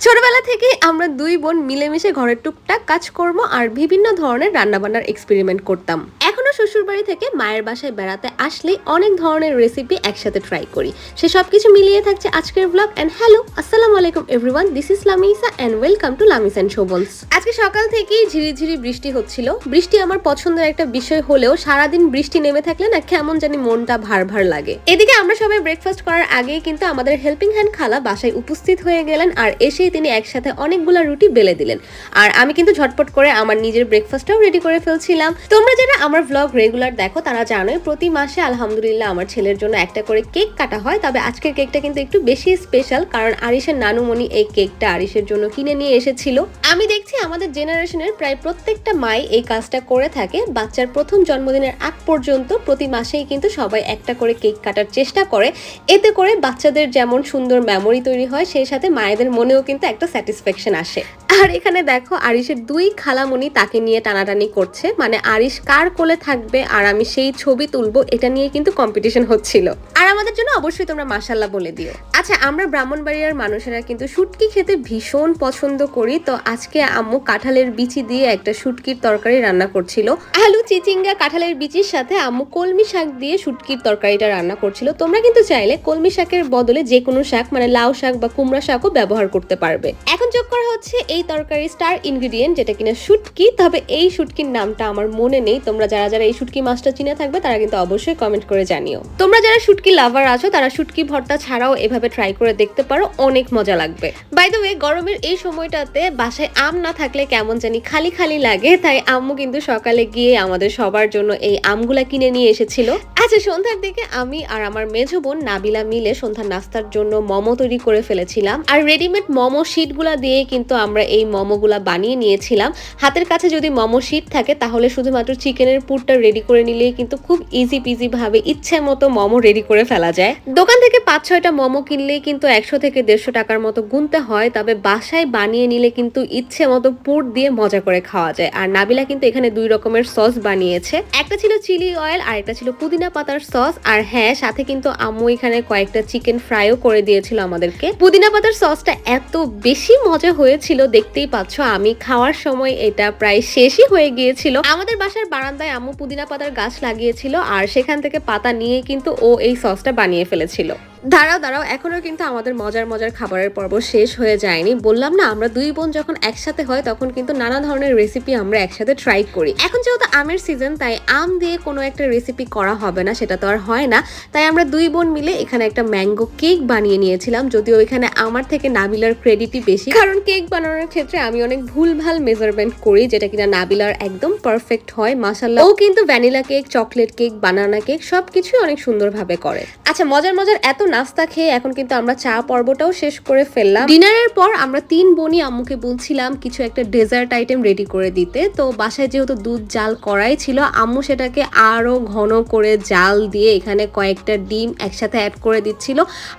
ছোটবেলা থেকে আমরা দুই বোন মিলেমিশে ঘরের টুকটাক কাজকর্ম আর বিভিন্ন ধরনের রান্নাবান্নার এক্সপেরিমেন্ট করতাম। এখনো শ্বশুরবাড়ি থেকে মায়ের বাসায় বেড়াতে আসলেই অনেক ধরনের রেসিপি একসাথে ট্রাই করি। সে সবকিছু মিলিয়ে থাকছে আজকের ব্লগ। এন্ড হ্যালো, আসসালামু আলাইকুম everyone, this is Lamisa and welcome to Lamis and Shovons. আজকে সকাল থেকেই ঝিরিঝিরি বৃষ্টি হচ্ছিল। বৃষ্টি আমার পছন্দের একটা বিষয় হলেও সারাদিন বৃষ্টি নেমে থাকলে না কেমন জানি মনটা ভার ভার লাগে। এদিকে আমরা সবাই ব্রেকফাস্ট করার আগেই কিন্তু আমাদের হেল্পিং হ্যান্ড খালা বাসায় উপস্থিত হয়ে গেলেন, আর এসেই তিনি একসাথে অনেকগুলা রুটি বেলে দিলেন। আর আমি কিন্তু ঝটপট করে আমার নিজের ব্রেকফাস্টটাও রেডি করে ফেলছিলাম। তোমরা যারা আমার ব্লগ রেগুলার দেখো তারা জানোই প্রতি মাসে আলহামদুলিল্লাহ আমার ছেলের জন্য একটা করে কেক কাটা হয়। তবে আজকের কেকটা কিন্তু একটু বেশি স্পেশাল, কারণ আরিশের নানুমণি এই কেকটা আরিশের জন্য কিনে নিয়ে এসেছিল। আমি দেখছি আমাদের জেনারেশনের প্রায় প্রত্যেকটা মাই এই কাজটা করে থাকে। বাচ্চার প্রথম জন্মদিনের আগ পর্যন্ত প্রতি মাসেই কিন্তু সবাই একটা করে কেক কাটার চেষ্টা করে। এতে করে বাচ্চাদের যেমন সুন্দর মেমোরি তৈরি হয়, সেই সাথে মায়েদের মনেও কিন্তু একটা স্যাটিসফ্যাকশন আসে। আর এখানে দেখো আরিশের দুই খালামণি তাকে নিয়ে টানাটানি করছে, মানে আরিশ কার কোলে থাকবে আর আমি সেই ছবি তুলবো, এটা নিয়ে কিন্তু কম্পিটিশন হচ্ছিল। আর আমাদের জন্য অবশ্যই তোমরা মাশাআল্লাহ বলে দিও। আচ্ছা, আমরা ব্রাহ্মণবাড়িয়ার মানুষেরা কিন্তু শুটকি খেতে ভীষণ পছন্দ করি। তো আজকে আম্মু কাঁঠালের বিচি দিয়ে একটা শুটকির তরকারি রান্না করছিল। আলু, চিচিঙ্গা, কাঁঠালের বিচির সাথে আম্মু কলমি শাক দিয়ে শুটকির তরকারিটা রান্না করছিল। তোমরা কিন্তু চাইলে কলমি শাকের বদলে যে কোনো শাক, মানে লাউ শাক বা কুমড়া শাকও ব্যবহার করতে পারবে। এখন যোগ করা হচ্ছে এই তরকারি স্টার ইনগ্রেডিয়েন্ট, যেটা কিনা শুটকি। তবে এই শুটকির নামটা আমার মনে নেই। তোমরা যারা যারা এই শুটকি মাছটা চিনে থাকবে তারা কিন্তু অবশ্যই কমেন্ট করে জানিও। তোমরা যারা শুটকি লাভার আছো তারা শুটকি ভর্তা ছাড়াও এভাবে ট্রাই করে দেখতে পারো, অনেক মজা লাগবে। বাই দ্য ওয়ে, গরমের এই সময়টাতে বাসায় আম না থাকলে কেমন জানি খালি খালি লাগে, তাই আম্মু কিন্তু সকালে গিয়ে আমাদের সবার জন্য এই আমগুলা কিনে নিয়ে এসেছিল। আচ্ছা, সন্ধ্যার দিকে আমি আর আমার মেঝো বোন নাবিলা মিলে সন্ধ্যার নাস্তার জন্য মোমো তৈরি করে ফেলেছিলাম। আর রেডিমেড মোমো শিটগুলা দিয়ে কিন্তু আমরা এই মোমোগুলা বানিয়ে নিয়েছিলাম। হাতের কাছে যদি মোমো শিট থাকে তাহলে শুধুমাত্র চিকেনের পুরটা রেডি করে নিলেই কিন্তু খুব ইজি পিজি ভাবে ইচ্ছে মতো মোমো রেডি করে ফেলা যায়। দোকান থেকে 5-6টা মোমো কিনলেই কিন্তু 100 থেকে 150 টাকার মতো গুনতে হয়। তবে বাসায় বানিয়ে নিলে কিন্তু ইচ্ছে মতো পুর দিয়ে মজা করে খাওয়া যায়। আর নাবিলা কিন্তু এখানে 2 রকমের সস বানিয়েছে, একটা ছিল চিলি অয়েল আর একটা ছিল পুদিনা পাতার সস। আর হ্যাঁ, সাথে কিন্তু আম্মু এখানে কয়েকটা চিকেন ফ্রাইও করে দিয়েছিল আমাদেরকে। পুদিনা পাতার সসটা এত বেশি মজা হয়েছিল, দেখতেই পাচ্ছ আমি খাওয়ার সময় এটা প্রায় শেষই হয়ে গিয়েছিল। আমাদের বাসার বারান্দায় আম্মু পুদিনা পাতার গাছ লাগিয়েছিল, আর সেখান থেকে পাতা নিয়ে কিন্তু ও এই সসটা বানিয়ে ফেলেছিল। দাঁড়াও, এখনো কিন্তু আমাদের মজার মজার খাবারের পর্ব শেষ হয়ে যায়নি। বললাম না, আমরা দুই বোন যখন একসাথে হয় তখন কিন্তু নানা ধরনের রেসিপি আমরা একসাথে ট্রাই করি। এখন যেহেতু আমের সিজন, তাই আম দিয়ে কোনো একটা রেসিপি করা হবে না, সেটা তো আর হয় না। তাই আমরা দুই বোন মিলে এখানে একটা ম্যাঙ্গো কেক বানিয়ে নিয়েছিলাম। যদিও এখানে আমার থেকে নাবিলার ক্রেডিটই বেশি, কারণ কেক বানানোর ক্ষেত্রে আমি অনেক ভুলভাল মেজারমেন্ট করি, যেটা কিনা নাবিলার একদম পারফেক্ট হয় মাশাআল্লাহ। ও কিন্তু vanilla cake, chocolate cake, banana cake সবকিছু অনেক সুন্দরভাবে করে। আচ্ছা, মজার এত নাস্তা খেয়ে এখন কিন্তু আমরা চা পর্বটাও শেষ করে ফেললাম। ডিনারের পর আমরা 3 বোনই আম্মুকে বলছিলাম কিছু একটা ডেজার্ট আইটেম রেডি করে দিতে। তো বাসায় যেহেতু দুধ জাল করাই ছিল, আম্মু সেটাকে আরো ঘন করে জাল দিয়ে এখানে কয়েকটা ডিম একসাথে অ্যাড করে দিচ্ছিল।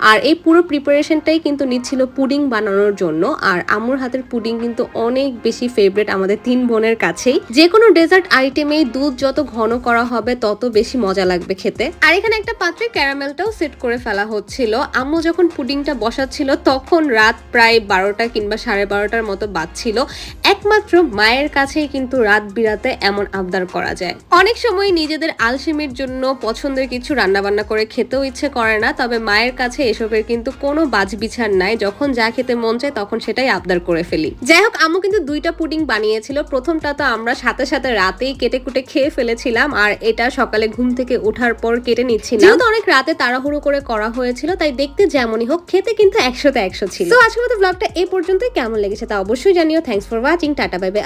আর এই পুরো প্রিপারেশনটাই কিন্তু নিচ্ছিল পুডিং বানানোর জন্য। আর আম্মুর হাতের পুডিং কিন্তু অনেক বেশি ফেভারিট আমাদের 3 বোনের কাছেই। যে কোনো ডেজার্ট আইটেমেই দুধ যত ঘন করা হবে তত বেশি মজা লাগবে খেতে। আর এখানে একটা পাত্রে ক্যারামেলটাও সেট করে ফেলা হচ্ছিল। আম্মু যখন পুডিংটা বসাচ্ছিল তখন রাত প্রায় 12টা কিংবা 12:30টার মতো বাজছিল। একমাত্র মায়ের কাছেই কিন্তু রাত বিরাতে এমন আবদার করা যায়। অনেক সময় নিজেদের আলসেমির জন্য পছন্দের কিছু রান্নাবান্না করে খেতেও ইচ্ছে করে না, তবে মায়ের কাছে এসবের কিন্তু কোনো বাজবিছার নাই। যখন যা খেতে মন চায় তখন সেটাই আবদার করে ফেলি। যাই হোক, আম্মু কিন্তু 2টা পুডিং বানিয়েছিল। প্রথমটা তো আমরা সাথে সাথে রাতেই কেটে কুটে খেয়ে ফেলেছিলাম, আর এটা সকালে ঘুম থেকে ওঠার পর কেটে নিচ্ছিলাম। যেহেতু অনেক রাতে তাড়াহুড়ো করে করা হয়েছিল, তাই দেখতে যেমনই হোক খেতে কিন্তু 100-তে 100 ছিল। তো আজকের মতো ব্লগটা এই পর্যন্তই। কেমন লেগেছে তা অবশ্যই জানিও। Thanks for watching, tata, bye bye.